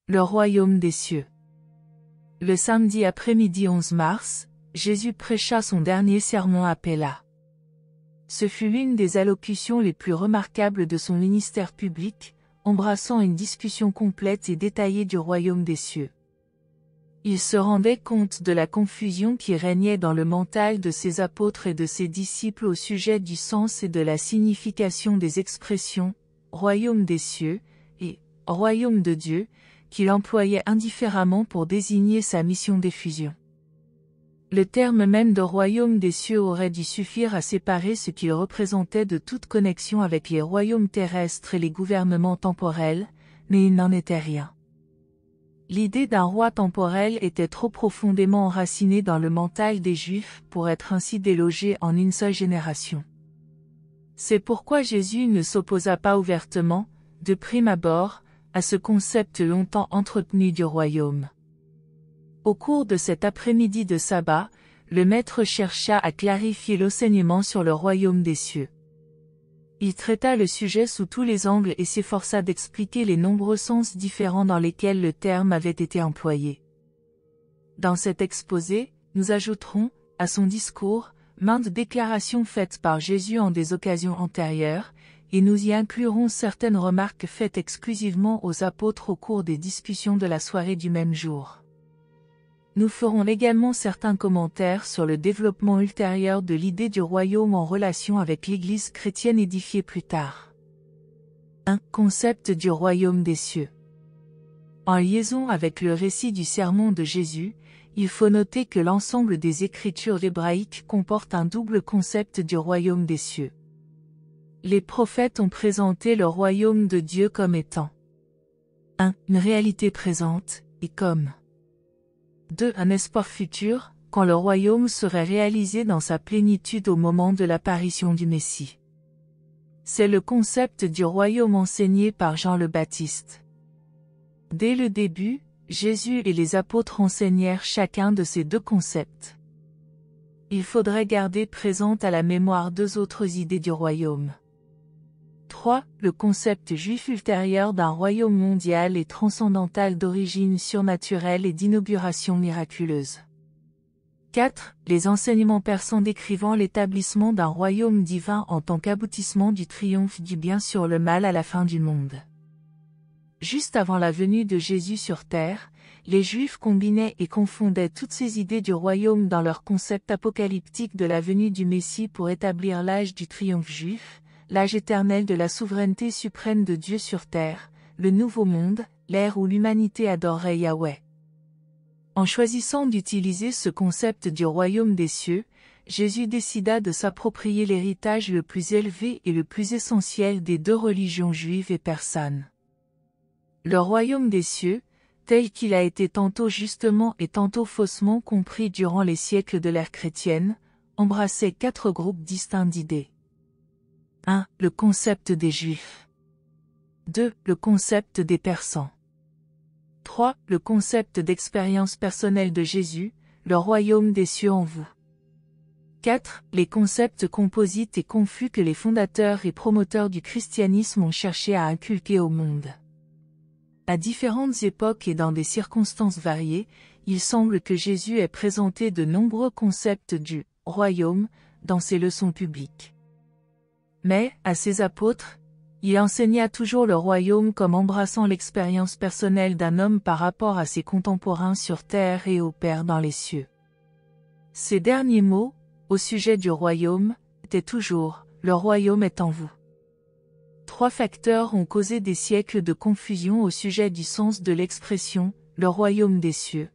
Le royaume des cieux. Le samedi après-midi 11 mars, Jésus prêcha son dernier sermon à Péla. Ce fut l'une des allocutions les plus remarquables de son ministère public, embrassant une discussion complète et détaillée du royaume des cieux. Il se rendait compte de la confusion qui régnait dans le mental de ses apôtres et de ses disciples au sujet du sens et de la signification des expressions « royaume des cieux » et « royaume de Dieu », qu'il employait indifféremment pour désigner sa mission d'effusion. Le terme même de royaume des cieux aurait dû suffire à séparer ce qu'il représentait de toute connexion avec les royaumes terrestres et les gouvernements temporels, mais il n'en était rien. L'idée d'un roi temporel était trop profondément enracinée dans le mental des Juifs pour être ainsi délogée en une seule génération. C'est pourquoi Jésus ne s'opposa pas ouvertement, de prime abord, à ce concept longtemps entretenu du royaume. Au cours de cet après-midi de sabbat, le maître chercha à clarifier l'enseignement sur le royaume des cieux. Il traita le sujet sous tous les angles et s'efforça d'expliquer les nombreux sens différents dans lesquels le terme avait été employé. Dans cet exposé, nous ajouterons, à son discours, maintes déclarations faites par Jésus en des occasions antérieures, et nous y inclurons certaines remarques faites exclusivement aux apôtres au cours des discussions de la soirée du même jour. Nous ferons également certains commentaires sur le développement ultérieur de l'idée du royaume en relation avec l'Église chrétienne édifiée plus tard. 1. Concept du royaume des cieux. En liaison avec le récit du sermon de Jésus, il faut noter que l'ensemble des écritures hébraïques comporte un double concept du royaume des cieux. Les prophètes ont présenté le royaume de Dieu comme étant 1. Une réalité présente, et comme 2. Un espoir futur, quand le royaume serait réalisé dans sa plénitude au moment de l'apparition du Messie. C'est le concept du royaume enseigné par Jean le Baptiste. Dès le début, Jésus et les apôtres enseignèrent chacun de ces deux concepts. Il faudrait garder présente à la mémoire deux autres idées du royaume. 3. Le concept juif ultérieur d'un royaume mondial et transcendantal d'origine surnaturelle et d'inauguration miraculeuse. 4. Les enseignements persans décrivant l'établissement d'un royaume divin en tant qu'aboutissement du triomphe du bien sur le mal à la fin du monde. Juste avant la venue de Jésus sur terre, les Juifs combinaient et confondaient toutes ces idées du royaume dans leur concept apocalyptique de la venue du Messie pour établir l'âge du triomphe juif, l'âge éternel de la souveraineté suprême de Dieu sur terre, le nouveau monde, l'ère où l'humanité adorerait Yahweh. En choisissant d'utiliser ce concept du royaume des cieux, Jésus décida de s'approprier l'héritage le plus élevé et le plus essentiel des deux religions juives et persanes. Le royaume des cieux, tel qu'il a été tantôt justement et tantôt faussement compris durant les siècles de l'ère chrétienne, embrassait quatre groupes distincts d'idées. 1. Le concept des Juifs. 2. Le concept des Persans. 3. Le concept d'expérience personnelle de Jésus, le royaume des cieux en vous. 4. Les concepts composites et confus que les fondateurs et promoteurs du christianisme ont cherché à inculquer au monde. À différentes époques et dans des circonstances variées, il semble que Jésus ait présenté de nombreux concepts du royaume dans ses leçons publiques. Mais, à ses apôtres, il enseigna toujours le royaume comme embrassant l'expérience personnelle d'un homme par rapport à ses contemporains sur terre et au Père dans les cieux. Ces derniers mots, au sujet du royaume, étaient toujours « le royaume est en vous ». 3 facteurs ont causé des siècles de confusion au sujet du sens de l'expression « le royaume des cieux ».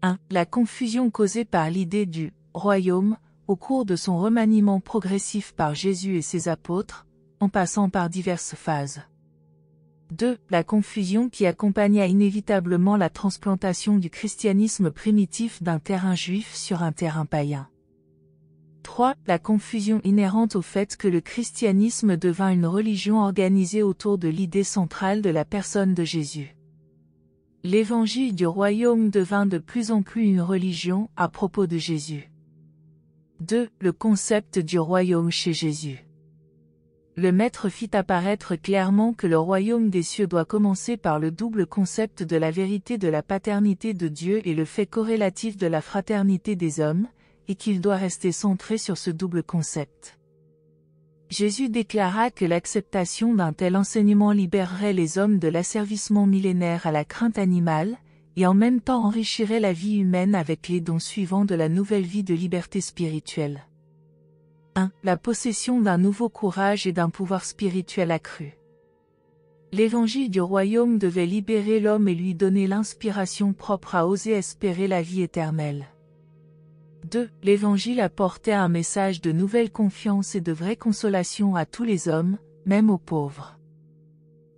1. La confusion causée par l'idée du « royaume » au cours de son remaniement progressif par Jésus et ses apôtres, en passant par diverses phases. 2. La confusion qui accompagna inévitablement la transplantation du christianisme primitif d'un terrain juif sur un terrain païen. 3. La confusion inhérente au fait que le christianisme devint une religion organisée autour de l'idée centrale de la personne de Jésus. L'évangile du royaume devint de plus en plus une religion à propos de Jésus. 2. Le concept du royaume chez Jésus. Le Maître fit apparaître clairement que le royaume des cieux doit commencer par le double concept de la vérité de la paternité de Dieu et le fait corrélatif de la fraternité des hommes, et qu'il doit rester centré sur ce double concept. Jésus déclara que l'acceptation d'un tel enseignement libérerait les hommes de l'asservissement millénaire à la crainte animale, et en même temps enrichirait la vie humaine avec les dons suivants de la nouvelle vie de liberté spirituelle. 1. La possession d'un nouveau courage et d'un pouvoir spirituel accru. L'évangile du royaume devait libérer l'homme et lui donner l'inspiration propre à oser espérer la vie éternelle. 2. L'évangile apportait un message de nouvelle confiance et de vraie consolation à tous les hommes, même aux pauvres.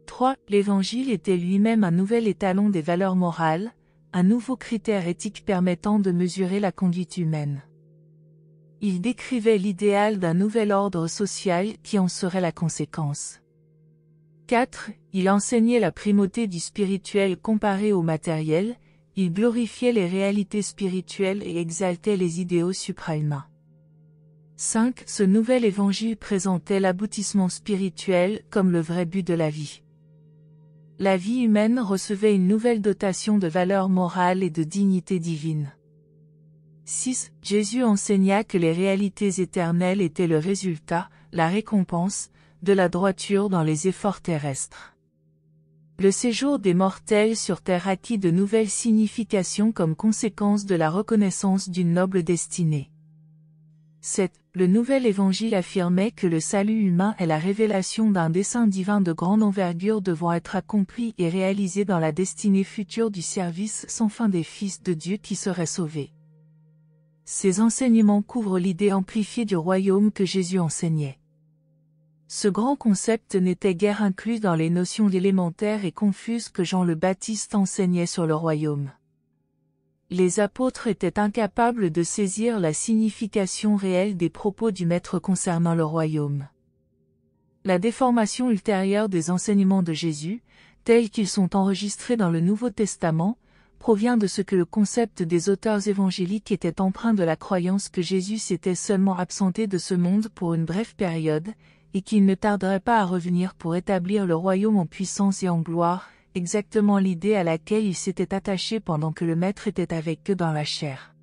3. L'évangile était lui-même un nouvel étalon des valeurs morales, un nouveau critère éthique permettant de mesurer la conduite humaine. Il décrivait l'idéal d'un nouvel ordre social qui en serait la conséquence. 4. Il enseignait la primauté du spirituel comparé au matériel, il glorifiait les réalités spirituelles et exaltait les idéaux suprahumains. 5. Ce nouvel évangile présentait l'aboutissement spirituel comme le vrai but de la vie. La vie humaine recevait une nouvelle dotation de valeurs morales et de dignité divine. 6. Jésus enseigna que les réalités éternelles étaient le résultat, la récompense, de la droiture dans les efforts terrestres. Le séjour des mortels sur terre acquit de nouvelles significations comme conséquence de la reconnaissance d'une noble destinée. 7. Le nouvel évangile affirmait que le salut humain est la révélation d'un dessein divin de grande envergure devant être accompli et réalisé dans la destinée future du service sans fin des fils de Dieu qui seraient sauvés. Ces enseignements couvrent l'idée amplifiée du royaume que Jésus enseignait. Ce grand concept n'était guère inclus dans les notions élémentaires et confuses que Jean le Baptiste enseignait sur le royaume. Les apôtres étaient incapables de saisir la signification réelle des propos du Maître concernant le royaume. La déformation ultérieure des enseignements de Jésus, tels qu'ils sont enregistrés dans le Nouveau Testament, provient de ce que le concept des auteurs évangéliques était empreint de la croyance que Jésus s'était seulement absenté de ce monde pour une brève période, et qu'il ne tarderait pas à revenir pour établir le royaume en puissance et en gloire, exactement l'idée à laquelle ils s'étaient attachés pendant que le Maître était avec eux dans la chair.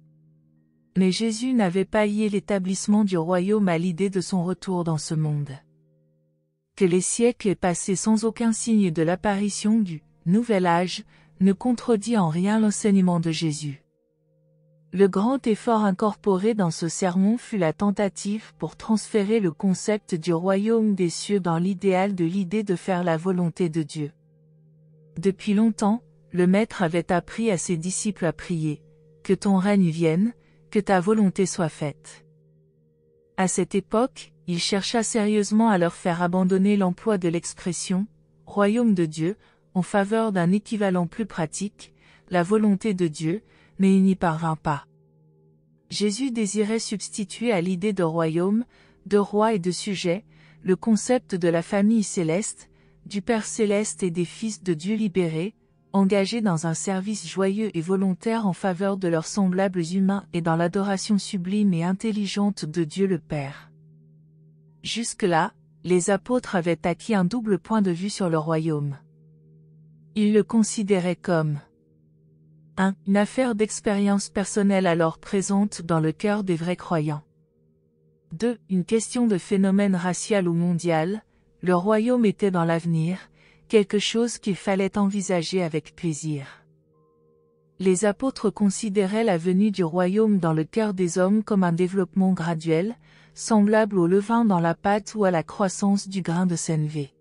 Mais Jésus n'avait pas lié l'établissement du royaume à l'idée de son retour dans ce monde. Que les siècles aient passé sans aucun signe de l'apparition du « nouvel âge », ne contredit en rien l'enseignement de Jésus. Le grand effort incorporé dans ce sermon fut la tentative pour transférer le concept du royaume des cieux dans l'idéal de l'idée de faire la volonté de Dieu. Depuis longtemps, le Maître avait appris à ses disciples à prier « Que ton règne vienne, que ta volonté soit faite ». À cette époque, il chercha sérieusement à leur faire abandonner l'emploi de l'expression « royaume de Dieu » en faveur d'un équivalent plus pratique, la volonté de Dieu, mais il n'y parvint pas. Jésus désirait substituer à l'idée de royaume, de roi et de sujet, le concept de la famille céleste, du Père céleste et des fils de Dieu libérés, engagés dans un service joyeux et volontaire en faveur de leurs semblables humains et dans l'adoration sublime et intelligente de Dieu le Père. Jusque-là, les apôtres avaient acquis un double point de vue sur le royaume. Ils le considéraient comme 1. Une affaire d'expérience personnelle alors présente dans le cœur des vrais croyants. 2. Une question de phénomène racial ou mondial, le royaume était dans l'avenir, quelque chose qu'il fallait envisager avec plaisir. Les apôtres considéraient la venue du royaume dans le cœur des hommes comme un développement graduel, semblable au levain dans la pâte ou à la croissance du grain de sénévé.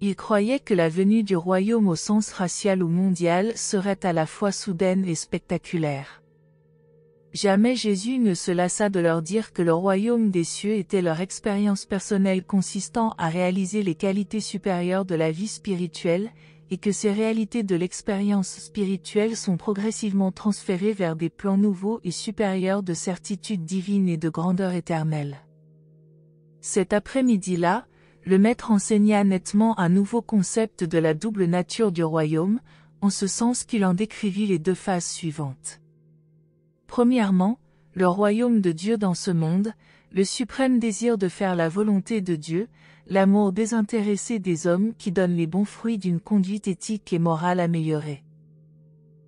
Ils croyaient que la venue du royaume au sens racial ou mondial serait à la fois soudaine et spectaculaire. Jamais Jésus ne se lassa de leur dire que le royaume des cieux était leur expérience personnelle consistant à réaliser les qualités supérieures de la vie spirituelle, et que ces réalités de l'expérience spirituelle sont progressivement transférées vers des plans nouveaux et supérieurs de certitude divine et de grandeur éternelle. Cet après-midi-là, le Maître enseigna nettement un nouveau concept de la double nature du royaume, en ce sens qu'il en décrivit les deux phases suivantes. Premièrement, le royaume de Dieu dans ce monde, le suprême désir de faire la volonté de Dieu, l'amour désintéressé des hommes qui donne les bons fruits d'une conduite éthique et morale améliorée.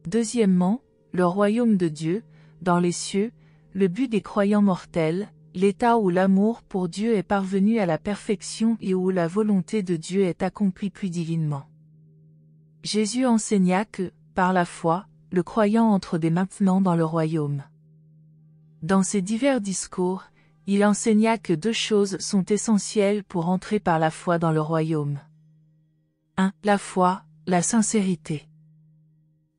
Deuxièmement, le royaume de Dieu, dans les cieux, le but des croyants mortels, l'état où l'amour pour Dieu est parvenu à la perfection et où la volonté de Dieu est accomplie plus divinement. Jésus enseigna que, par la foi, le croyant entre dès maintenant dans le royaume. Dans ses divers discours, il enseigna que 2 choses sont essentielles pour entrer par la foi dans le royaume. 1. La foi, la sincérité.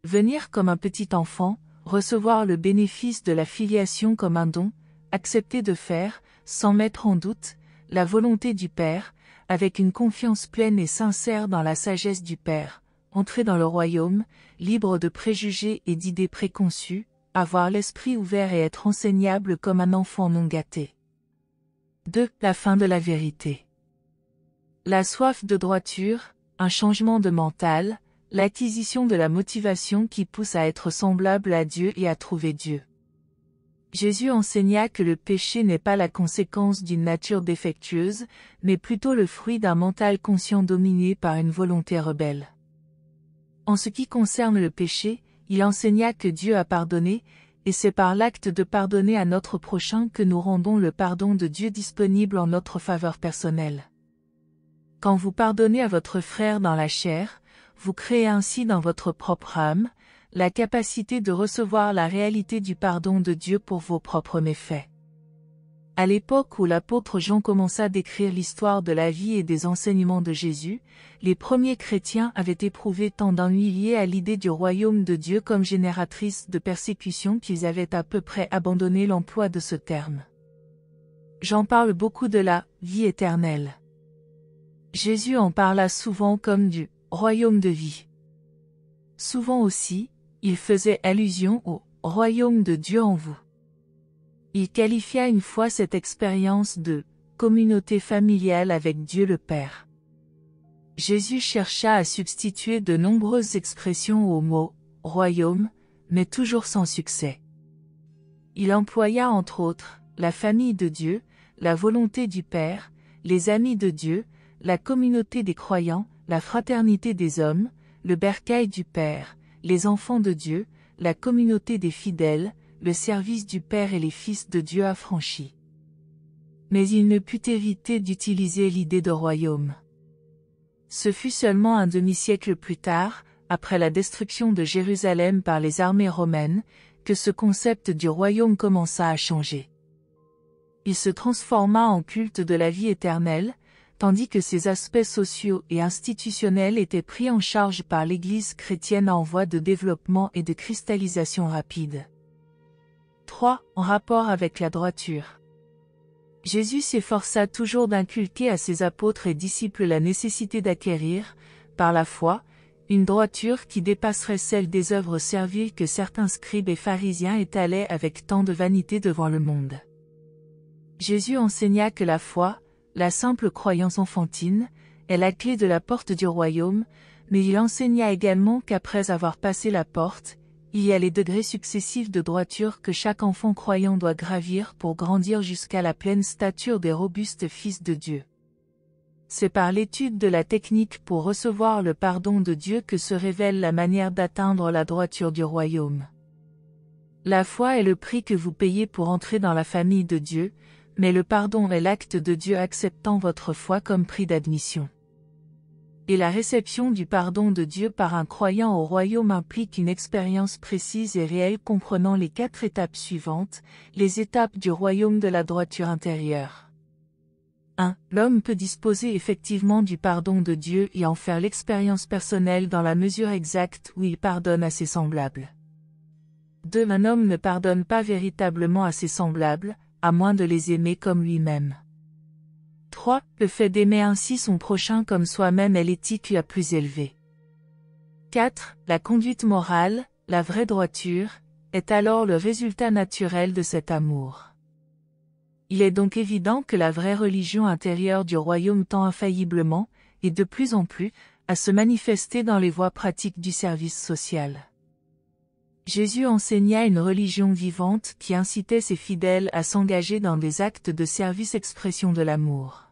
Venir comme un petit enfant, recevoir le bénéfice de la filiation comme un don, accepter de faire, sans mettre en doute, la volonté du Père, avec une confiance pleine et sincère dans la sagesse du Père, entrer dans le royaume, libre de préjugés et d'idées préconçues, avoir l'esprit ouvert et être enseignable comme un enfant non gâté. 2. La fin de la vérité. La soif de droiture, un changement de mental, l'acquisition de la motivation qui pousse à être semblable à Dieu et à trouver Dieu. Jésus enseigna que le péché n'est pas la conséquence d'une nature défectueuse, mais plutôt le fruit d'un mental conscient dominé par une volonté rebelle. En ce qui concerne le péché, il enseigna que Dieu a pardonné, et c'est par l'acte de pardonner à notre prochain que nous rendons le pardon de Dieu disponible en notre faveur personnelle. Quand vous pardonnez à votre frère dans la chair, vous créez ainsi dans votre propre âme, la capacité de recevoir la réalité du pardon de Dieu pour vos propres méfaits. À l'époque où l'apôtre Jean commença d'écrire l'histoire de la vie et des enseignements de Jésus, les premiers chrétiens avaient éprouvé tant d'ennuis liés à l'idée du royaume de Dieu comme génératrice de persécutions qu'ils avaient à peu près abandonné l'emploi de ce terme. Jean parle beaucoup de la vie éternelle. Jésus en parla souvent comme du royaume de vie. Souvent aussi, il faisait allusion au royaume de Dieu en vous. Il qualifia une fois cette expérience de communauté familiale avec Dieu le Père. Jésus chercha à substituer de nombreuses expressions au mot royaume, mais toujours sans succès. Il employa entre autres la famille de Dieu, la volonté du Père, les amis de Dieu, la communauté des croyants, la fraternité des hommes, le bercail du Père, les enfants de Dieu, la communauté des fidèles, le service du Père et les fils de Dieu affranchis. Mais il ne put éviter d'utiliser l'idée de royaume. Ce fut seulement un demi-siècle plus tard, après la destruction de Jérusalem par les armées romaines, que ce concept du royaume commença à changer. Il se transforma en culte de la vie éternelle, tandis que ses aspects sociaux et institutionnels étaient pris en charge par l'Église chrétienne en voie de développement et de cristallisation rapide. 3. En rapport avec la droiture. Jésus s'efforça toujours d'inculquer à ses apôtres et disciples la nécessité d'acquérir, par la foi, une droiture qui dépasserait celle des œuvres serviles que certains scribes et pharisiens étalaient avec tant de vanité devant le monde. Jésus enseigna que la foi, la simple croyance enfantine, est la clé de la porte du royaume, mais il enseigna également qu'après avoir passé la porte, il y a les degrés successifs de droiture que chaque enfant croyant doit gravir pour grandir jusqu'à la pleine stature des robustes fils de Dieu. C'est par l'étude de la technique pour recevoir le pardon de Dieu que se révèle la manière d'atteindre la droiture du royaume. La foi est le prix que vous payez pour entrer dans la famille de Dieu, mais le pardon est l'acte de Dieu acceptant votre foi comme prix d'admission. Et la réception du pardon de Dieu par un croyant au royaume implique une expérience précise et réelle comprenant les 4 étapes suivantes, les étapes du royaume de la droiture intérieure. 1. L'homme peut disposer effectivement du pardon de Dieu et en faire l'expérience personnelle dans la mesure exacte où il pardonne à ses semblables. 2. Un homme ne pardonne pas véritablement à ses semblables, à moins de les aimer comme lui-même. 3. Le fait d'aimer ainsi son prochain comme soi-même est l'éthique la plus élevée. 4. La conduite morale, la vraie droiture, est alors le résultat naturel de cet amour. Il est donc évident que la vraie religion intérieure du royaume tend infailliblement, et de plus en plus, à se manifester dans les voies pratiques du service social. Jésus enseigna une religion vivante qui incitait ses fidèles à s'engager dans des actes de service expression de l'amour.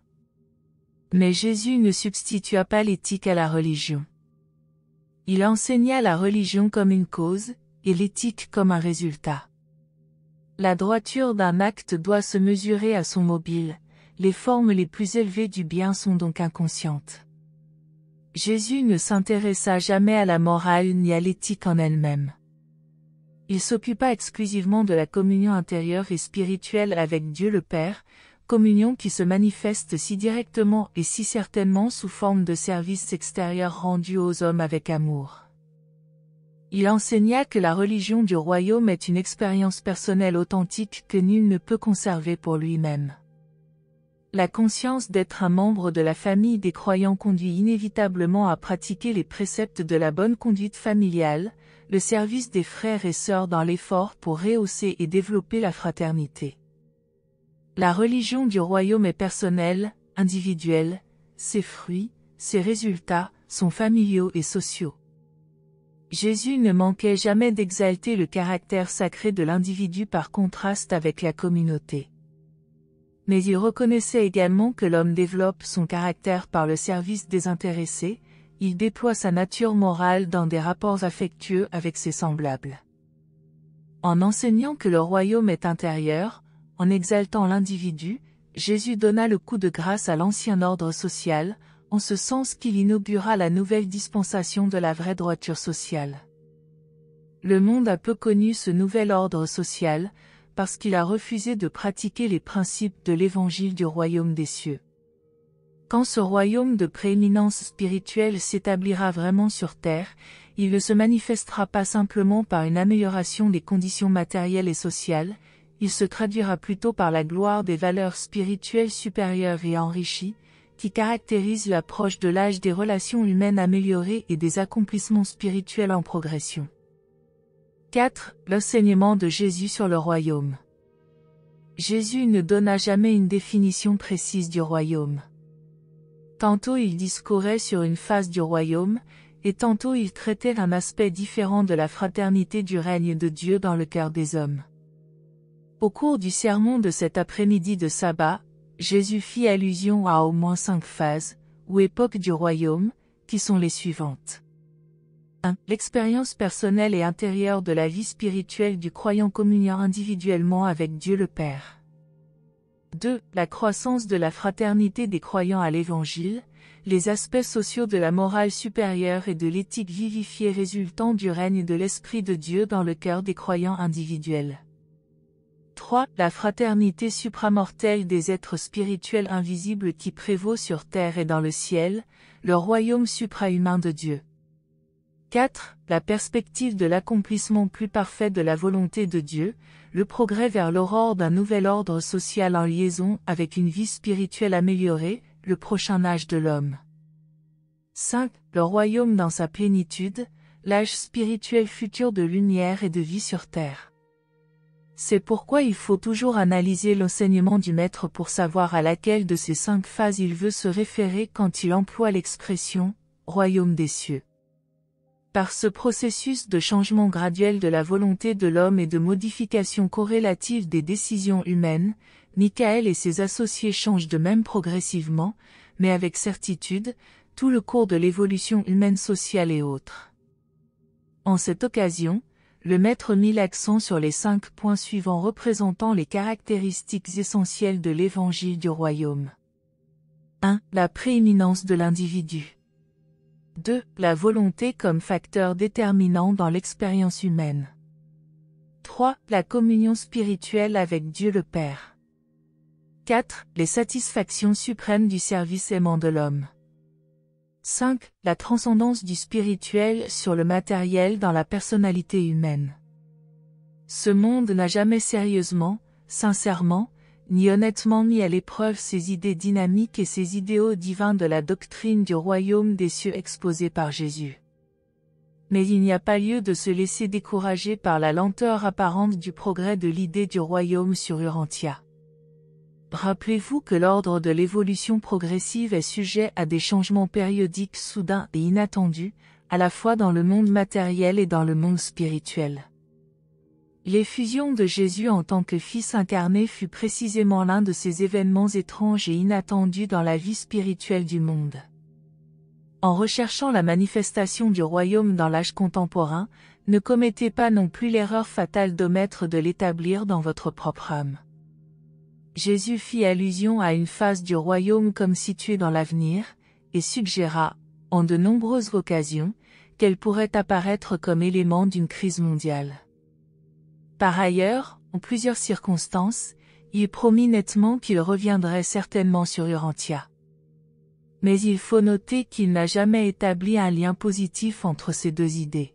Mais Jésus ne substitua pas l'éthique à la religion. Il enseigna la religion comme une cause, et l'éthique comme un résultat. La droiture d'un acte doit se mesurer à son mobile, les formes les plus élevées du bien sont donc inconscientes. Jésus ne s'intéressa jamais à la morale ni à l'éthique en elle-même. Il s'occupa exclusivement de la communion intérieure et spirituelle avec Dieu le Père, communion qui se manifeste si directement et si certainement sous forme de services extérieurs rendus aux hommes avec amour. Il enseigna que la religion du royaume est une expérience personnelle authentique que nul ne peut conserver pour lui-même. La conscience d'être un membre de la famille des croyants conduit inévitablement à pratiquer les préceptes de la bonne conduite familiale, le service des frères et sœurs dans l'effort pour rehausser et développer la fraternité. La religion du royaume est personnelle, individuelle, ses fruits, ses résultats, sont familiaux et sociaux. Jésus ne manquait jamais d'exalter le caractère sacré de l'individu par contraste avec la communauté. Mais il reconnaissait également que l'homme développe son caractère par le service désintéressé, il déploie sa nature morale dans des rapports affectueux avec ses semblables. En enseignant que le royaume est intérieur, en exaltant l'individu, Jésus donna le coup de grâce à l'ancien ordre social, en ce sens qu'il inaugura la nouvelle dispensation de la vraie droiture sociale. Le monde a peu connu ce nouvel ordre social, parce qu'il a refusé de pratiquer les principes de l'évangile du royaume des cieux. Quand ce royaume de prééminence spirituelle s'établira vraiment sur terre, il ne se manifestera pas simplement par une amélioration des conditions matérielles et sociales, il se traduira plutôt par la gloire des valeurs spirituelles supérieures et enrichies, qui caractérisent l'approche de l'âge des relations humaines améliorées et des accomplissements spirituels en progression. 4. L'enseignement de Jésus sur le royaume. Jésus ne donna jamais une définition précise du royaume. Tantôt il discourait sur une phase du royaume, et tantôt il traitait d'un aspect différent de la fraternité du règne de Dieu dans le cœur des hommes. Au cours du sermon de cet après-midi de sabbat, Jésus fit allusion à au moins 5 phases, ou époques du royaume, qui sont les suivantes. 1. L'expérience personnelle et intérieure de la vie spirituelle du croyant communiant individuellement avec Dieu le Père. 2. La croissance de la fraternité des croyants à l'Évangile, les aspects sociaux de la morale supérieure et de l'éthique vivifiée résultant du règne de l'Esprit de Dieu dans le cœur des croyants individuels. 3. La fraternité supramortelle des êtres spirituels invisibles qui prévaut sur terre et dans le ciel, le royaume suprahumain de Dieu. 4. La perspective de l'accomplissement plus parfait de la volonté de Dieu, le progrès vers l'aurore d'un nouvel ordre social en liaison avec une vie spirituelle améliorée, le prochain âge de l'homme. 5. Le royaume dans sa plénitude, l'âge spirituel futur de lumière et de vie sur terre. C'est pourquoi il faut toujours analyser l'enseignement du Maître pour savoir à laquelle de ces 5 phases il veut se référer quand il emploie l'expression « royaume des cieux ». Par ce processus de changement graduel de la volonté de l'homme et de modification corrélative des décisions humaines, Michael et ses associés changent de même progressivement, mais avec certitude, tout le cours de l'évolution humaine sociale et autres. En cette occasion, le Maître mit l'accent sur les 5 points suivants représentant les caractéristiques essentielles de l'évangile du royaume. 1. La prééminence de l'individu. 2. La volonté comme facteur déterminant dans l'expérience humaine. 3. La communion spirituelle avec Dieu le Père. 4. Les satisfactions suprêmes du service aimant de l'homme. 5. La transcendance du spirituel sur le matériel dans la personnalité humaine. Ce monde n'a jamais sérieusement, sincèrement, ni honnêtement mis à l'épreuve ces idées dynamiques et ces idéaux divins de la doctrine du royaume des cieux exposés par Jésus. Mais il n'y a pas lieu de se laisser décourager par la lenteur apparente du progrès de l'idée du royaume sur Urantia. Rappelez-vous que l'ordre de l'évolution progressive est sujet à des changements périodiques soudains et inattendus, à la fois dans le monde matériel et dans le monde spirituel. L'effusion de Jésus en tant que Fils incarné fut précisément l'un de ces événements étranges et inattendus dans la vie spirituelle du monde. En recherchant la manifestation du royaume dans l'âge contemporain, ne commettez pas non plus l'erreur fatale d'omettre de l'établir dans votre propre âme. Jésus fit allusion à une phase du royaume comme située dans l'avenir, et suggéra, en de nombreuses occasions, qu'elle pourrait apparaître comme élément d'une crise mondiale. Par ailleurs, en plusieurs circonstances, il promit nettement qu'il reviendrait certainement sur Urantia. Mais il faut noter qu'il n'a jamais établi un lien positif entre ces deux idées.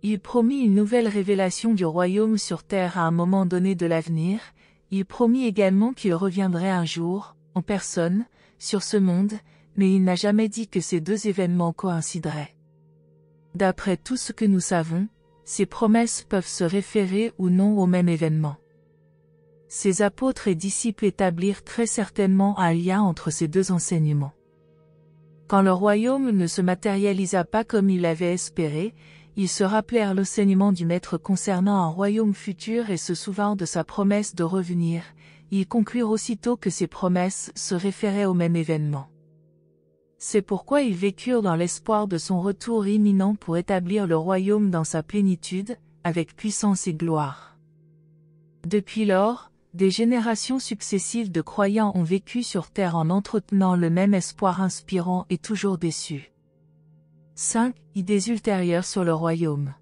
Il promit une nouvelle révélation du royaume sur terre à un moment donné de l'avenir, il promit également qu'il reviendrait un jour, en personne, sur ce monde, mais il n'a jamais dit que ces deux événements coïncideraient. D'après tout ce que nous savons, ces promesses peuvent se référer ou non au même événement. Ces apôtres et disciples établirent très certainement un lien entre ces deux enseignements. Quand le royaume ne se matérialisa pas comme ils l'avaient espéré, ils se rappelèrent l'enseignement du Maître concernant un royaume futur et se souvinrent de sa promesse de revenir. Ils conclurent aussitôt que ces promesses se référaient au même événement. C'est pourquoi ils vécurent dans l'espoir de son retour imminent pour établir le royaume dans sa plénitude, avec puissance et gloire. Depuis lors, des générations successives de croyants ont vécu sur terre en entretenant le même espoir inspirant et toujours déçus. 5. Idées ultérieures sur le royaume.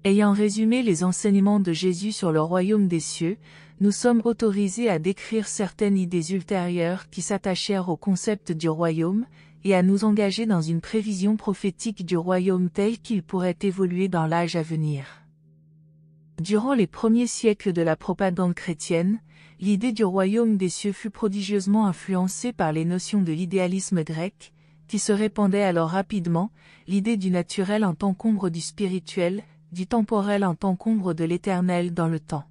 Ayant résumé les enseignements de Jésus sur le royaume des cieux, nous sommes autorisés à décrire certaines idées ultérieures qui s'attachèrent au concept du royaume, et à nous engager dans une prévision prophétique du royaume tel qu'il pourrait évoluer dans l'âge à venir. Durant les premiers siècles de la propagande chrétienne, l'idée du royaume des cieux fut prodigieusement influencée par les notions de l'idéalisme grec, qui se répandait alors rapidement, l'idée du naturel en tant qu'ombre du spirituel, du temporel en tant qu'ombre de l'éternel dans le temps.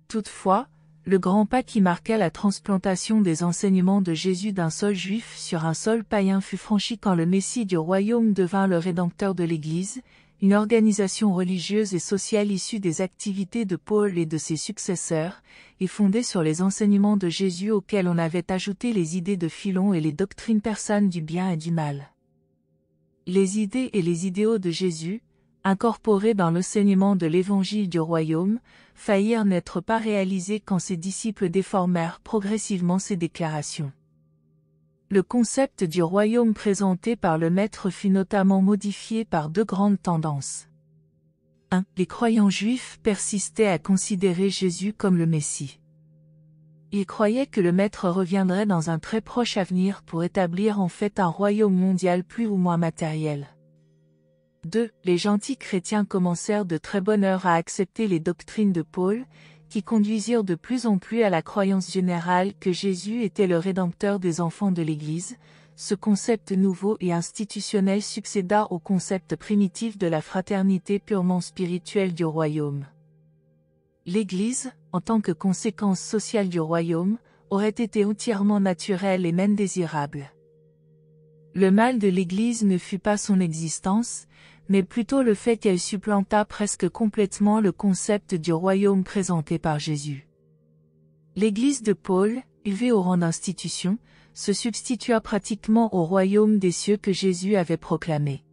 Toutefois, le grand pas qui marqua la transplantation des enseignements de Jésus d'un sol juif sur un sol païen fut franchi quand le Messie du royaume devint le rédempteur de l'Église, une organisation religieuse et sociale issue des activités de Paul et de ses successeurs, et fondée sur les enseignements de Jésus auxquels on avait ajouté les idées de Philon et les doctrines persanes du bien et du mal. Les idées et les idéaux de Jésus, incorporés dans l'enseignement de l'évangile du royaume, faillirent n'être pas réalisés quand ses disciples déformèrent progressivement ces déclarations. Le concept du royaume présenté par le Maître fut notamment modifié par deux grandes tendances. 1. Les croyants juifs persistaient à considérer Jésus comme le Messie. Ils croyaient que le Maître reviendrait dans un très proche avenir pour établir en fait un royaume mondial plus ou moins matériel. 2. Les gentils chrétiens commencèrent de très bonne heure à accepter les doctrines de Paul, qui conduisirent de plus en plus à la croyance générale que Jésus était le Rédempteur des enfants de l'Église. Ce concept nouveau et institutionnel succéda au concept primitif de la fraternité purement spirituelle du royaume. L'Église, en tant que conséquence sociale du royaume, aurait été entièrement naturelle et même désirable. Le mal de l'Église ne fut pas son existence, mais plutôt le fait qu'elle supplanta presque complètement le concept du royaume présenté par Jésus. L'Église de Paul, élevée au rang d'institution, se substitua pratiquement au royaume des cieux que Jésus avait proclamé.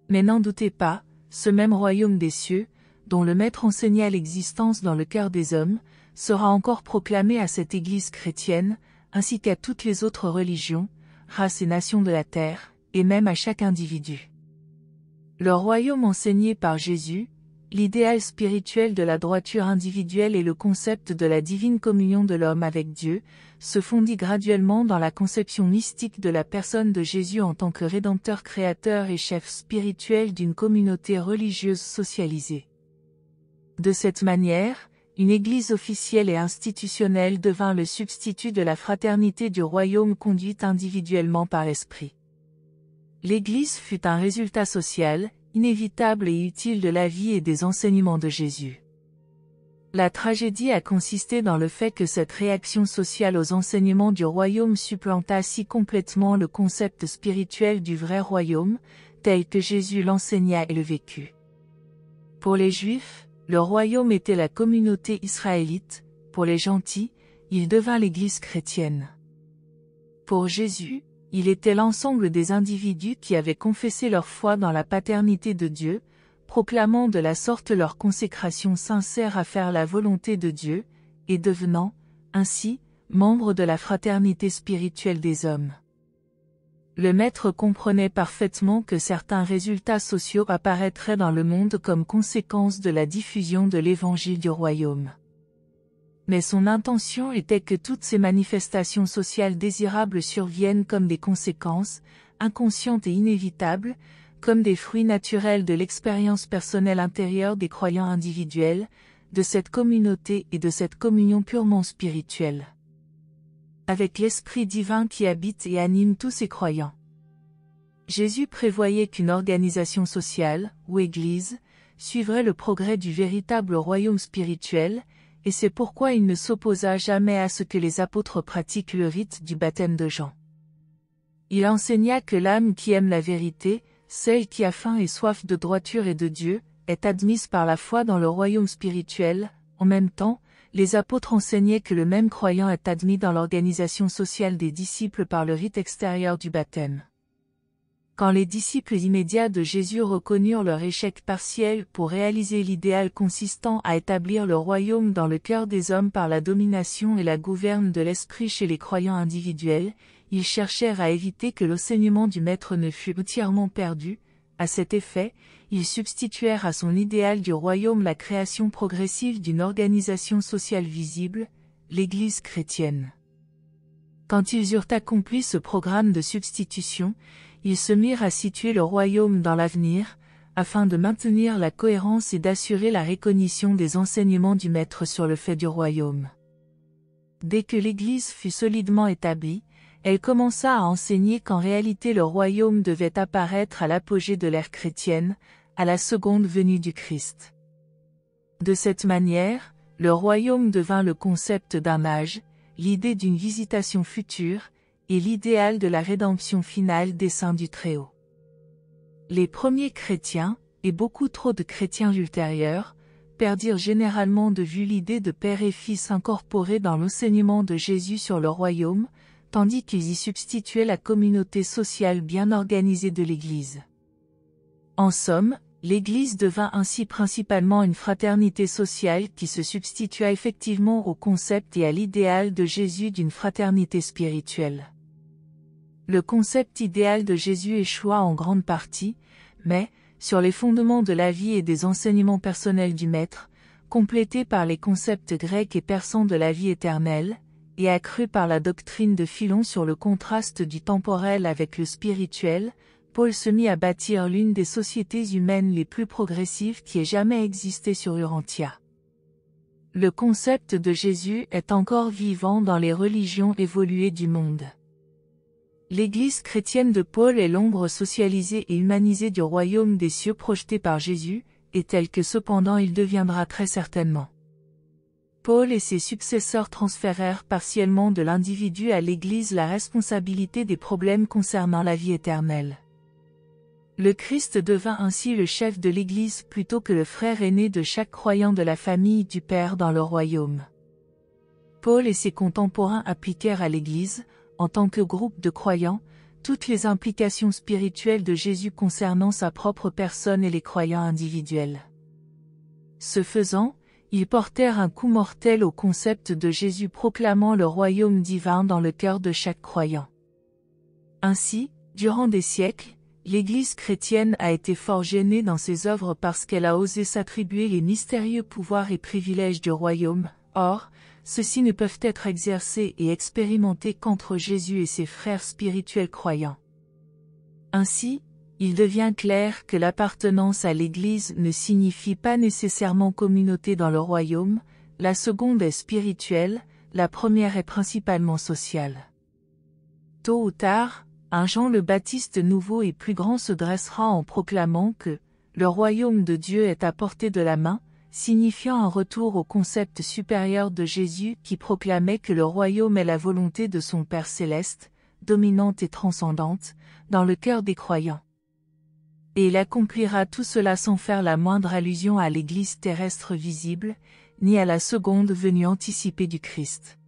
Mais n'en doutez pas, ce même royaume des cieux, dont le Maître enseigna l'existence dans le cœur des hommes, sera encore proclamé à cette Église chrétienne, ainsi qu'à toutes les autres religions, races et nations de la terre, et même à chaque individu. Le royaume enseigné par Jésus, l'idéal spirituel de la droiture individuelle et le concept de la divine communion de l'homme avec Dieu, se fondit graduellement dans la conception mystique de la personne de Jésus en tant que rédempteur créateur et chef spirituel d'une communauté religieuse socialisée. De cette manière, une église officielle et institutionnelle devint le substitut de la fraternité du royaume conduite individuellement par l'Esprit. L'Église fut un résultat social, inévitable et utile de la vie et des enseignements de Jésus. La tragédie a consisté dans le fait que cette réaction sociale aux enseignements du royaume supplanta si complètement le concept spirituel du vrai royaume, tel que Jésus l'enseigna et le vécut. Pour les Juifs, le royaume était la communauté israélite, pour les gentils, il devint l'Église chrétienne. Pour Jésus, il était l'ensemble des individus qui avaient confessé leur foi dans la paternité de Dieu, proclamant de la sorte leur consécration sincère à faire la volonté de Dieu, et devenant, ainsi, membres de la fraternité spirituelle des hommes. Le Maître comprenait parfaitement que certains résultats sociaux apparaîtraient dans le monde comme conséquence de la diffusion de l'évangile du royaume. Mais son intention était que toutes ces manifestations sociales désirables surviennent comme des conséquences, inconscientes et inévitables, comme des fruits naturels de l'expérience personnelle intérieure des croyants individuels, de cette communauté et de cette communion purement spirituelle, avec l'Esprit divin qui habite et anime tous ses croyants. Jésus prévoyait qu'une organisation sociale, ou Église, suivrait le progrès du véritable royaume spirituel, et c'est pourquoi il ne s'opposa jamais à ce que les apôtres pratiquent le rite du baptême de Jean. Il enseigna que l'âme qui aime la vérité, celle qui a faim et soif de droiture et de Dieu, est admise par la foi dans le royaume spirituel. En même temps, les apôtres enseignaient que le même croyant est admis dans l'organisation sociale des disciples par le rite extérieur du baptême. Quand les disciples immédiats de Jésus reconnurent leur échec partiel pour réaliser l'idéal consistant à établir le royaume dans le cœur des hommes par la domination et la gouverne de l'esprit chez les croyants individuels, ils cherchèrent à éviter que l'enseignement du Maître ne fût entièrement perdu. À cet effet, ils substituèrent à son idéal du royaume la création progressive d'une organisation sociale visible, l'Église chrétienne. Quand ils eurent accompli ce programme de substitution, ils se mirent à situer le royaume dans l'avenir, afin de maintenir la cohérence et d'assurer la recognition des enseignements du Maître sur le fait du royaume. Dès que l'Église fut solidement établie, elle commença à enseigner qu'en réalité le royaume devait apparaître à l'apogée de l'ère chrétienne, à la seconde venue du Christ. De cette manière, le royaume devint le concept d'un âge, l'idée d'une visitation future, et l'idéal de la rédemption finale des saints du Très-Haut. Les premiers chrétiens, et beaucoup trop de chrétiens ultérieurs, perdirent généralement de vue l'idée de Père et Fils incorporée dans l'enseignement de Jésus sur le royaume, tandis qu'ils y substituaient la communauté sociale bien organisée de l'Église. En somme, l'Église devint ainsi principalement une fraternité sociale qui se substitua effectivement au concept et à l'idéal de Jésus d'une fraternité spirituelle. Le concept idéal de Jésus échoua en grande partie, mais, sur les fondements de la vie et des enseignements personnels du Maître, complétés par les concepts grecs et persans de la vie éternelle, et accrus par la doctrine de Philon sur le contraste du temporel avec le spirituel, Paul se mit à bâtir l'une des sociétés humaines les plus progressives qui ait jamais existé sur Urantia. Le concept de Jésus est encore vivant dans les religions évoluées du monde. L'Église chrétienne de Paul est l'ombre socialisée et humanisée du royaume des cieux projeté par Jésus, et tel que cependant il deviendra très certainement. Paul et ses successeurs transférèrent partiellement de l'individu à l'Église la responsabilité des problèmes concernant la vie éternelle. Le Christ devint ainsi le chef de l'Église plutôt que le frère aîné de chaque croyant de la famille du Père dans le royaume. Paul et ses contemporains appliquèrent à l'Église, en tant que groupe de croyants, toutes les implications spirituelles de Jésus concernant sa propre personne et les croyants individuels. Ce faisant, ils portèrent un coup mortel au concept de Jésus proclamant le royaume divin dans le cœur de chaque croyant. Ainsi, durant des siècles, l'Église chrétienne a été fort gênée dans ses œuvres parce qu'elle a osé s'attribuer les mystérieux pouvoirs et privilèges du royaume. Or, ceux-ci ne peuvent être exercés et expérimentés qu'entre Jésus et ses frères spirituels croyants. Ainsi, il devient clair que l'appartenance à l'Église ne signifie pas nécessairement communauté dans le royaume, la seconde est spirituelle, la première est principalement sociale. Tôt ou tard, un Jean le Baptiste nouveau et plus grand se dressera en proclamant que « le royaume de Dieu est à portée de la main », signifiant un retour au concept supérieur de Jésus qui proclamait que le royaume est la volonté de son Père céleste, dominante et transcendante, dans le cœur des croyants. Et il accomplira tout cela sans faire la moindre allusion à l'Église terrestre visible, ni à la seconde venue anticipée du Christ.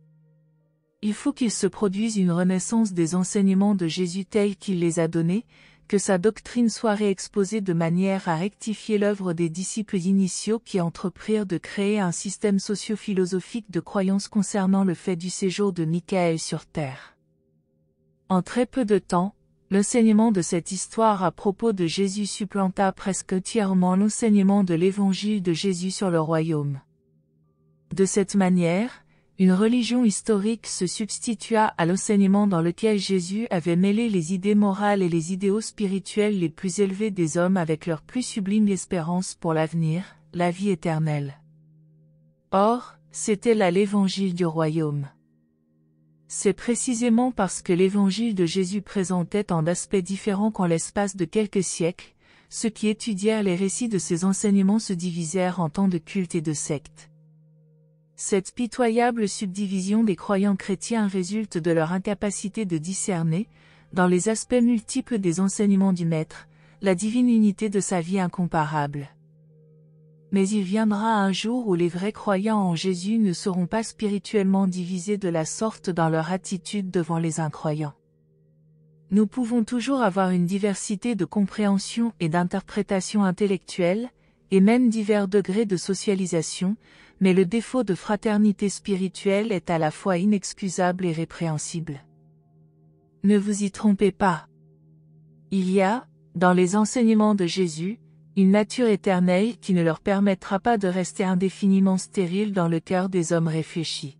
Il faut qu'il se produise une renaissance des enseignements de Jésus tels qu'il les a donnés, que sa doctrine soit réexposée de manière à rectifier l'œuvre des disciples initiaux qui entreprirent de créer un système socio-philosophique de croyance concernant le fait du séjour de Michael sur terre. En très peu de temps, l'enseignement de cette histoire à propos de Jésus supplanta presque entièrement l'enseignement de l'évangile de Jésus sur le royaume. De cette manière, une religion historique se substitua à l'enseignement dans lequel Jésus avait mêlé les idées morales et les idéaux spirituels les plus élevés des hommes avec leur plus sublime espérance pour l'avenir, la vie éternelle. Or, c'était là l'évangile du royaume. C'est précisément parce que l'évangile de Jésus présentait tant d'aspects différents qu'en l'espace de quelques siècles, ceux qui étudièrent les récits de ces enseignements se divisèrent en tant de cultes et de sectes. Cette pitoyable subdivision des croyants chrétiens résulte de leur incapacité de discerner, dans les aspects multiples des enseignements du Maître, la divine unité de sa vie incomparable. Mais il viendra un jour où les vrais croyants en Jésus ne seront pas spirituellement divisés de la sorte dans leur attitude devant les incroyants. Nous pouvons toujours avoir une diversité de compréhension et d'interprétation intellectuelle, et même divers degrés de socialisation, mais le défaut de fraternité spirituelle est à la fois inexcusable et répréhensible. Ne vous y trompez pas. Il y a, dans les enseignements de Jésus, une nature éternelle qui ne leur permettra pas de rester indéfiniment stériles dans le cœur des hommes réfléchis.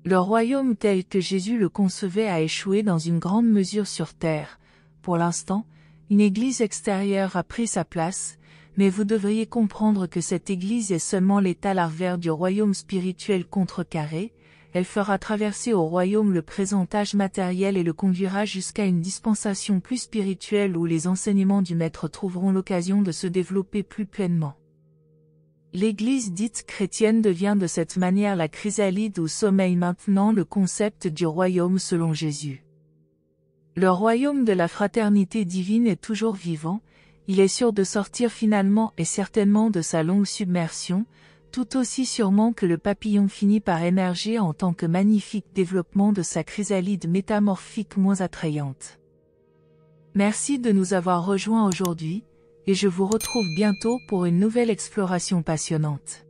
Le royaume tel que Jésus le concevait a échoué dans une grande mesure sur terre. Pour l'instant, une église extérieure a pris sa place, mais vous devriez comprendre que cette église est seulement l'état larvaire du royaume spirituel contrecarré. Elle fera traverser au royaume le présent âge matériel et le conduira jusqu'à une dispensation plus spirituelle où les enseignements du Maître trouveront l'occasion de se développer plus pleinement. L'Église dite chrétienne devient de cette manière la chrysalide où sommeille maintenant le concept du royaume selon Jésus. Le royaume de la fraternité divine est toujours vivant, il est sûr de sortir finalement et certainement de sa longue submersion, tout aussi sûrement que le papillon finit par émerger en tant que magnifique développement de sa chrysalide métamorphique moins attrayante. Merci de nous avoir rejoints aujourd'hui, et je vous retrouve bientôt pour une nouvelle exploration passionnante.